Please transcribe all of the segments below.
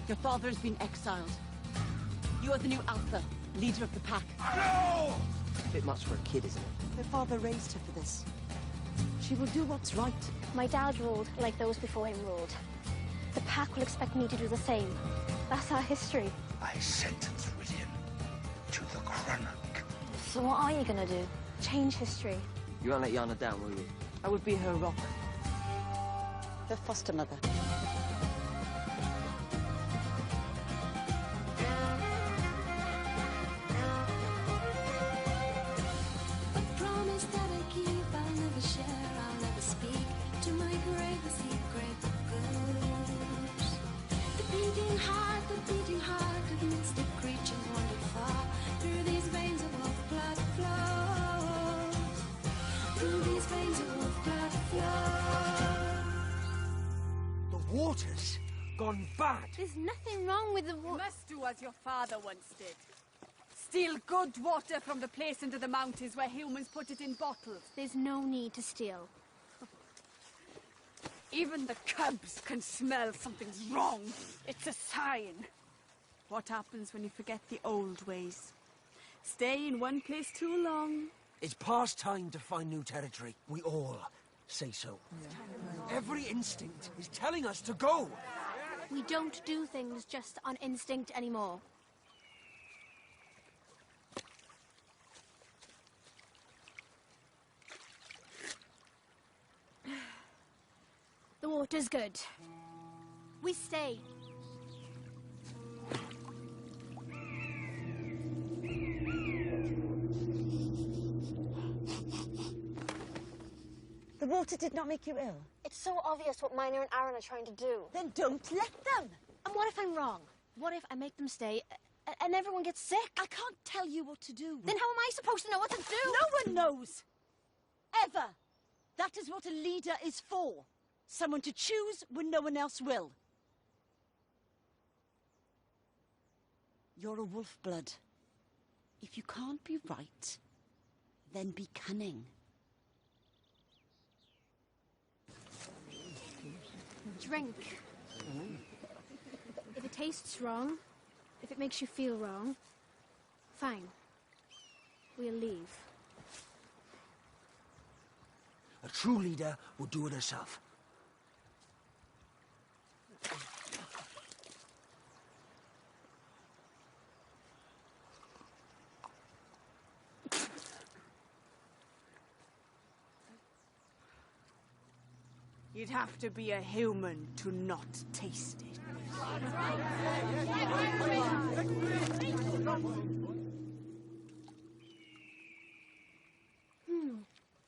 Your father has been exiled. You are the new Alpha, leader of the pack. No! A bit much for a kid, isn't it? Her father raised her for this. She will do what's right. My dad ruled like those before him ruled. The pack will expect me to do the same. That's our history. I sentence Rydian to the Crannock. So what are you gonna do? Change history. You won't let Jana down, will you? I would be her rock. Her foster mother. Water's gone bad. There's nothing wrong with the water. You must do as your father once did. Steal good water from the place under the mountains where humans put it in bottles. There's no need to steal. Even the cubs can smell something's wrong. It's a sign. What happens when you forget the old ways? Stay in one place too long. It's past time to find new territory. We all say so. Yeah. Every instinct is telling us to go. We don't do things just on instinct anymore. The water's good. We stay. The water did not make you ill. It's so obvious what Minor and Aaron are trying to do. Then don't let them. And what if I'm wrong? What if I make them stay and everyone gets sick? I can't tell you what to do. Then how am I supposed to know what to do? No one knows. Ever. That is what a leader is for. Someone to choose when no one else will. You're a Wolfblood. If you can't be right, then be cunning. Drink. If it tastes wrong, if it makes you feel wrong, fine. We'll leave. A true leader will do it herself. You'd have to be a human to not taste it.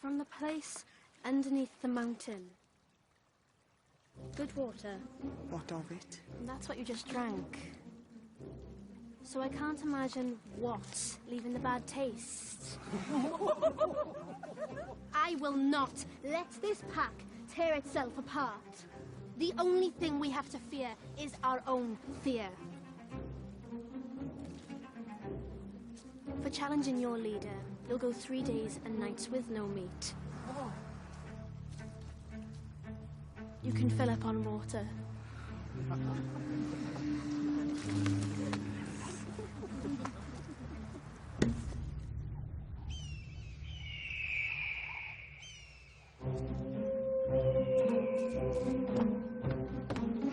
From the place underneath the mountain. Good water. What of it? And that's what you just drank. So I can't imagine what's leaving the bad taste. I will not let this pack tear itself apart. The only thing we have to fear is our own fear. For challenging your leader, you'll go 3 days and nights with no meat. You can fill up on water.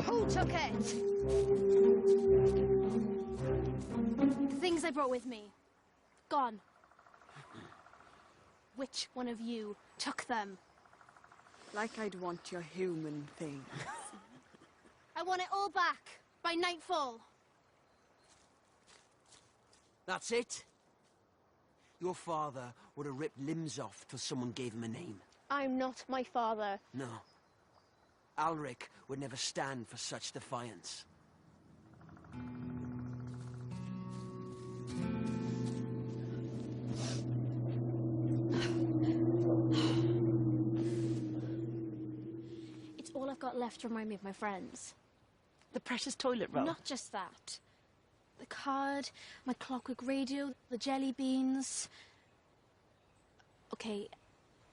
Who took it? The things I brought with me. Gone. Which one of you took them? Like I'd want your human thing. I want it all back by nightfall. That's it? Your father would have ripped limbs off till someone gave him a name. I'm not my father. No. Alric would never stand for such defiance. It's all I've got left to remind me of my friends. The precious toilet roll. Not just that. The card, my clockwork radio, the jelly beans. Okay,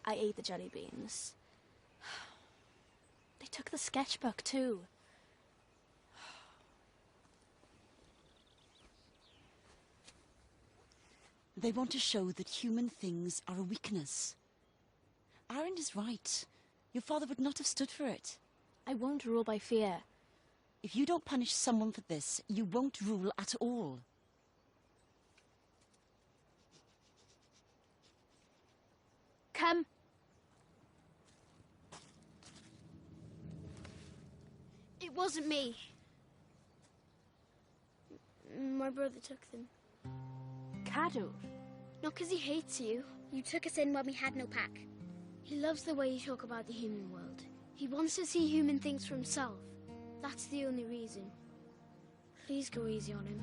I ate the jelly beans. They took the sketchbook too. They want to show that human things are a weakness. Aaron is right. Your father would not have stood for it. I won't rule by fear. If you don't punish someone for this, you won't rule at all. Come. It wasn't me. My brother took them. Cadw? Not because he hates you. You took us in when we had no pack. He loves the way you talk about the human world. He wants to see human things for himself. That's the only reason. Please go easy on him.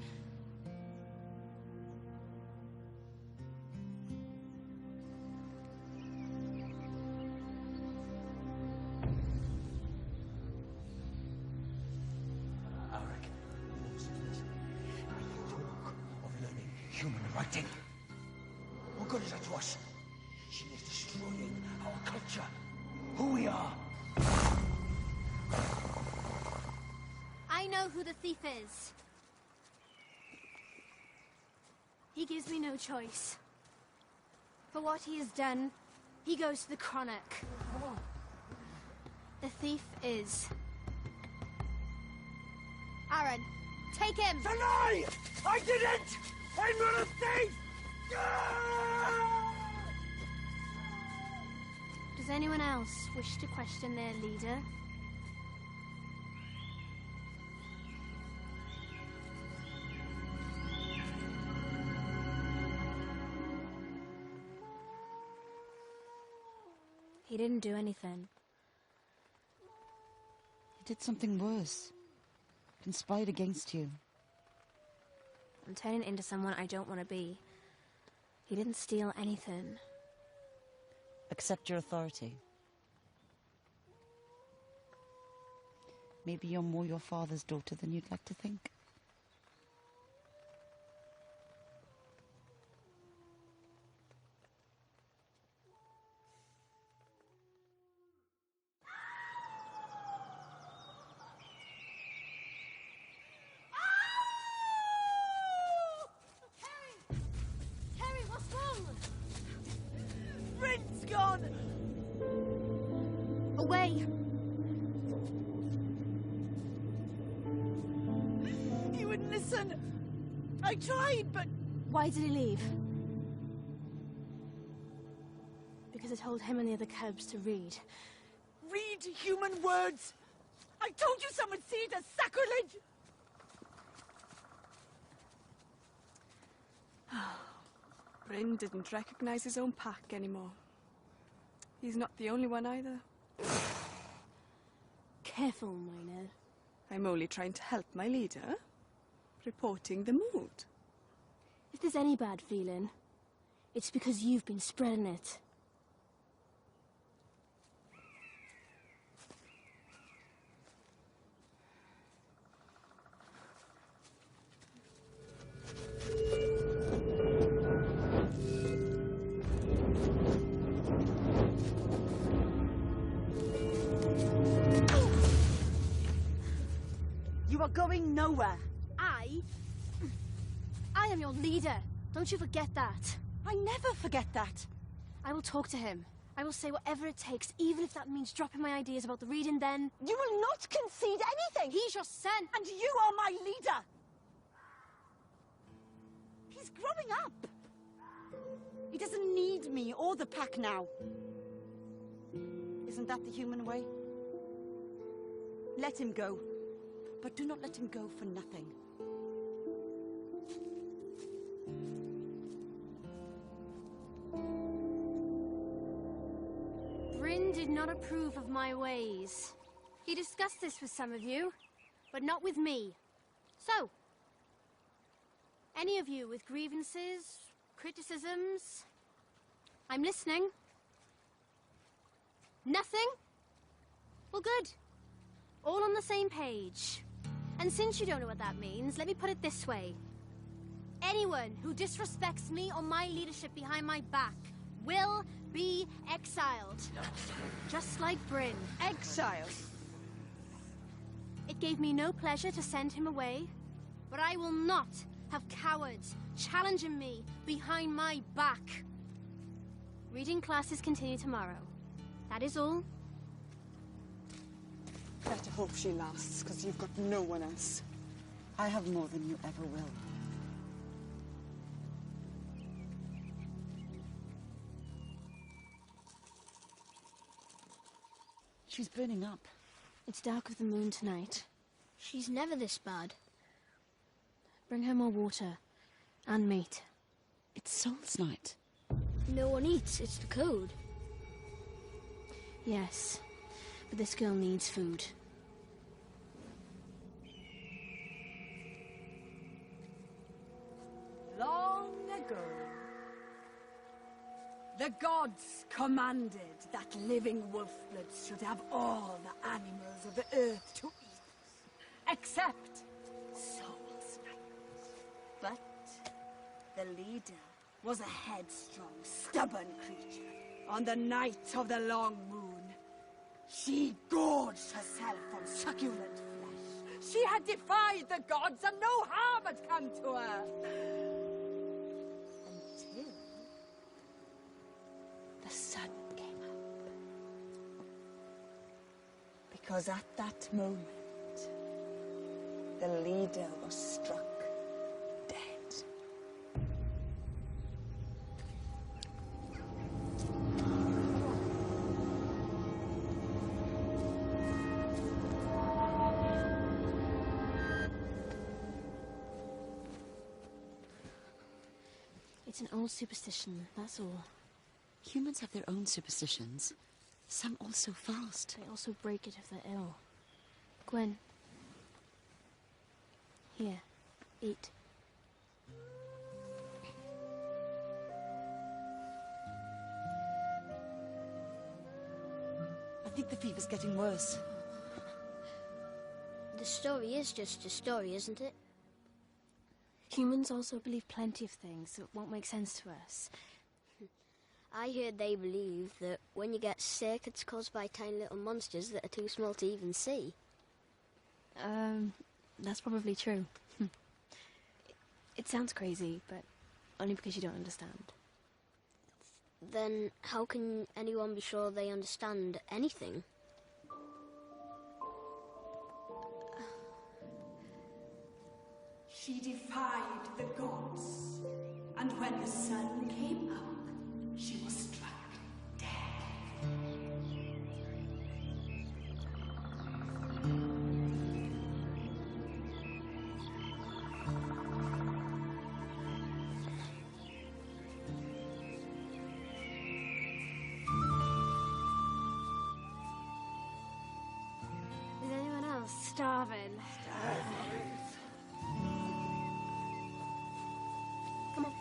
Human writing. What good is that to us? She is destroying our culture, who we are. I know who the thief is. He gives me no choice. For what he has done, he goes to the Chronic. The thief is... Aaron, take him! It's a lie! I didn't! I'm not a thief! Does anyone else wish to question their leader? He didn't do anything. He did something worse. Conspired against you. I'm turning into someone I don't want to be. He didn't steal anything. Accept your authority. Maybe you're more your father's daughter than you'd like to think. Away! He wouldn't listen. I tried, but... Why did he leave? Because I told him and the other cubs to read. Read human words! I told you some would see it as sacrilege! Bryn didn't recognize his own pack anymore. He's not the only one either. Careful, Miner. I'm only trying to help my leader. Reporting the mood. If there's any bad feeling, it's because you've been spreading it. You are going nowhere. I am your leader. Don't you forget that. I never forget that. I will talk to him. I will say whatever it takes, even if that means dropping my ideas about the reading then. You will not concede anything. He's your son. And you are my leader. He's growing up. He doesn't need me or the pack now. Isn't that the human way? Let him go. But do not let him go for nothing. Bryn did not approve of my ways. He discussed this with some of you, but not with me. So, any of you with grievances, criticisms? I'm listening. Nothing? Well, good. All on the same page. And since you don't know what that means, let me put it this way. Anyone who disrespects me or my leadership behind my back will be exiled. Just like Bryn. Exiled? It gave me no pleasure to send him away, but I will not have cowards challenging me behind my back. Reading classes continue tomorrow. That is all. Better hope she lasts, because you've got no one else. I have more than you ever will. She's burning up. It's dark with the moon tonight. She's never this bad. Bring her more water. And meat. It's Soul's night. No one eats, it's the code. Yes, but this girl needs food. Long ago, the gods commanded that living wolfbloods should have all the animals of the earth to eat, except Soul's night. But the leader was a headstrong, stubborn creature. On the night of the long moon, she gorged herself on succulent flesh. She had defied the gods and no harm had come to her. Until the sun came up. Because at that moment, the leader was struck dead. It's an old superstition, that's all. Humans have their own superstitions. Some also fast. They also break it if they're ill. Gwen. Here, eat. I think the fever's getting worse. The story is just a story, isn't it? Humans also believe plenty of things that won't make sense to us. I heard they believe that when you get sick, it's caused by tiny little monsters that are too small to even see. That's probably true. It sounds crazy, but only because you don't understand. Then how can anyone be sure they understand anything? She defied the gods, and when the sun came up, she was struck dead. Is anyone else starving? Come on.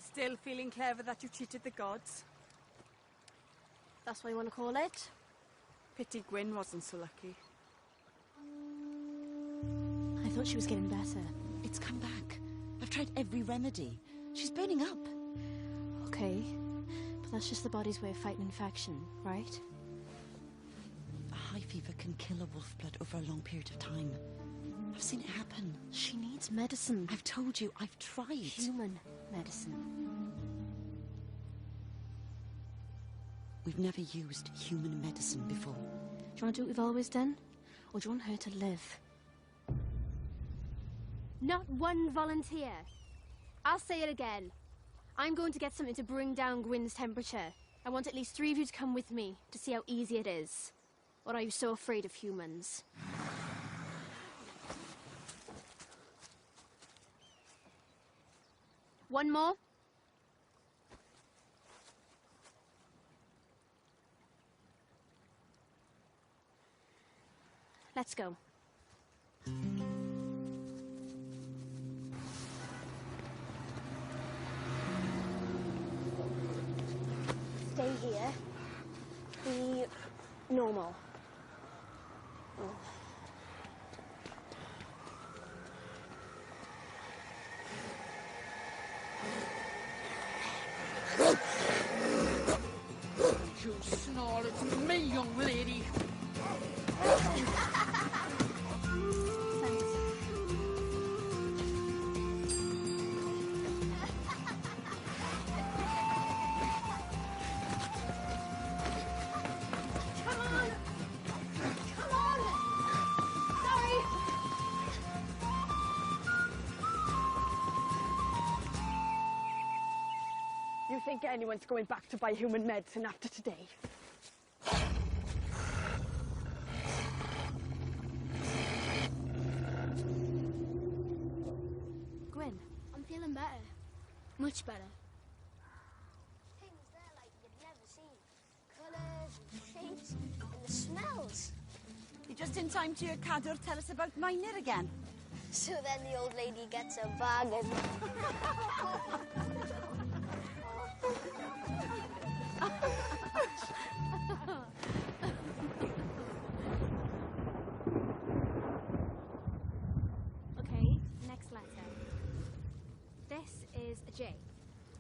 Still feeling clever that you cheated the gods? That's what you want to call it? Pity Gwyn wasn't so lucky. I thought she was getting better. It's come back. I've tried every remedy. She's burning up. Okay, but that's just the body's way of fighting infection, right? A high fever can kill a wolfblood over a long period of time. I've seen it happen. She needs medicine. I've told you, I've tried. Human medicine. We've never used human medicine before. Do you want to do what we've always done? Or do you want her to live? Not one volunteer. I'll say it again. I'm going to get something to bring down Gwyn's temperature. I want at least 3 of you to come with me to see how easy it is. Or are you so afraid of humans? One more. Let's go. Stay here. normal. You snarl at me, young lady. You think anyone's going back to buy human medicine after today? Gwen, I'm feeling better. Much better. Things there like you'd never seen. Colours, and shapes, and the smells. You're just in time to hear Cadwr tell us about Miner again. So then the old lady gets a bargain. Okay, next letter. This is a J.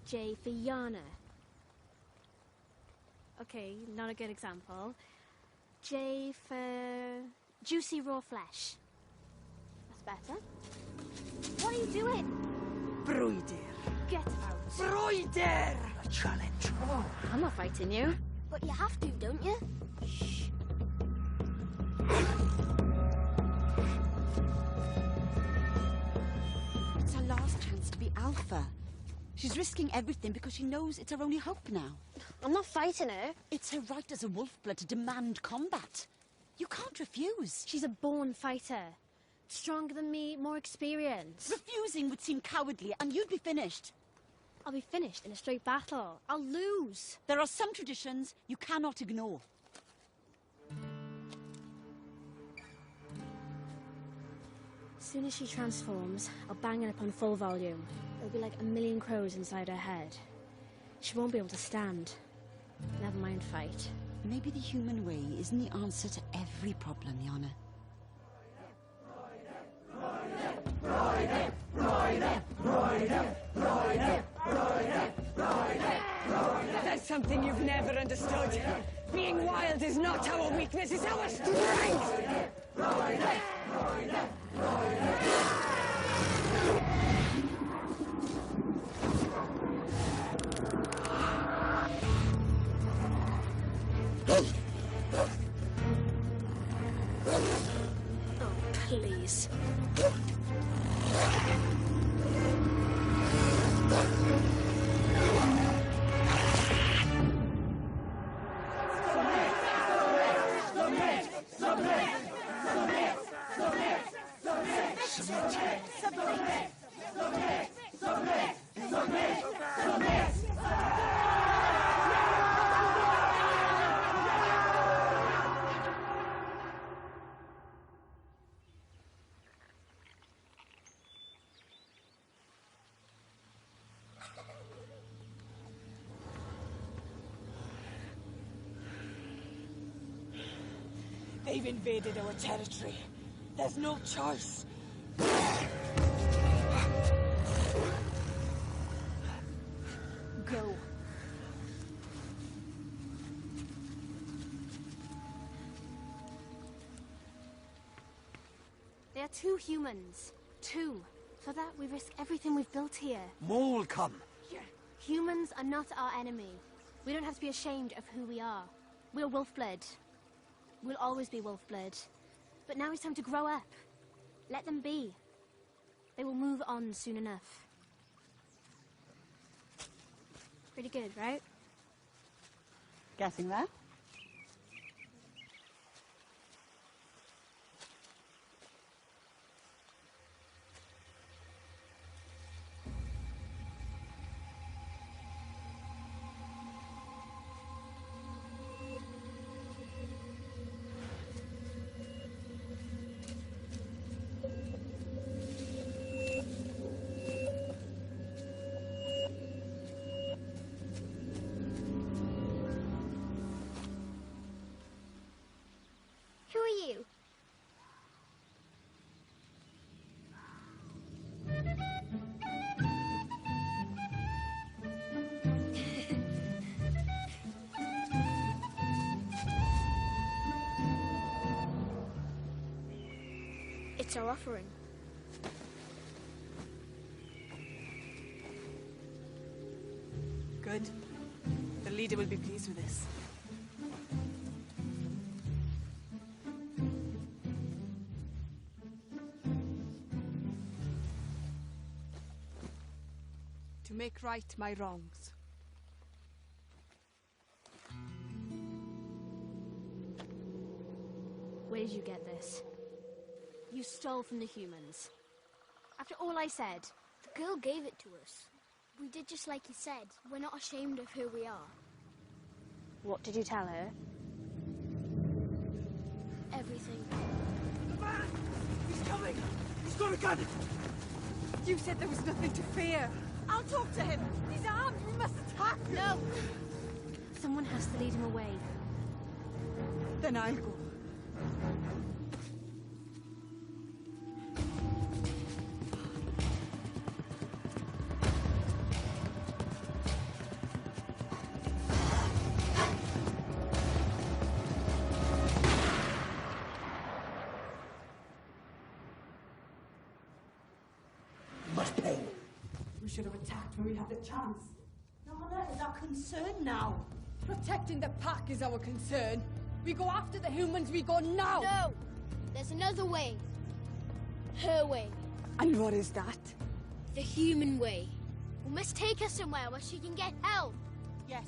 J for Jana. Okay, not a good example. J for juicy raw flesh. That's better. What are you doing? Brwydyr. Get out. Brwydyr! A challenge. Oh, I'm not fighting you. But you have to, don't you? It's her last chance to be Alpha. She's risking everything because she knows it's her only hope now. I'm not fighting her. It's her right as a Wolfblood to demand combat. You can't refuse. She's a born fighter. Stronger than me, more experienced. Refusing would seem cowardly, and you'd be finished. I'll be finished in a straight battle. I'll lose. There are some traditions you cannot ignore. As soon as she transforms, I'll bang it up on full volume. It'll be like a million crows inside her head. She won't be able to stand. Never mind fight. Maybe the human way isn't the answer to every problem, Jana. That's something you've never understood. Being wild is not our weakness, it's our strength! Oh, please. They've invaded our territory. There's no choice. Go. They are 2 humans. 2. For that, we risk everything we've built here. More will come. Humans are not our enemy. We don't have to be ashamed of who we are. We're Wolfblood. We'll always be Wolfblood. But now it's time to grow up. Let them be. They will move on soon enough. Pretty good, right? Getting there? It's our offering. Good. The leader will be pleased with this. To make right my wrongs. Where did you get this? You stole from the humans. After all I said. The girl gave it to us. We did just like you said. We're not ashamed of who we are. What did you tell her? Everything. The man! He's coming! He's got a gun! You said there was nothing to fear. I'll talk to him. He's armed. We must attack. No! Someone has to lead him away. Then I'll go. We should have attacked when we had the chance. Jana is our concern now. Protecting the pack is our concern. We go after the humans, we go now! No! There's another way. Her way. And what is that? The human way. We must take her somewhere where she can get help. Yes,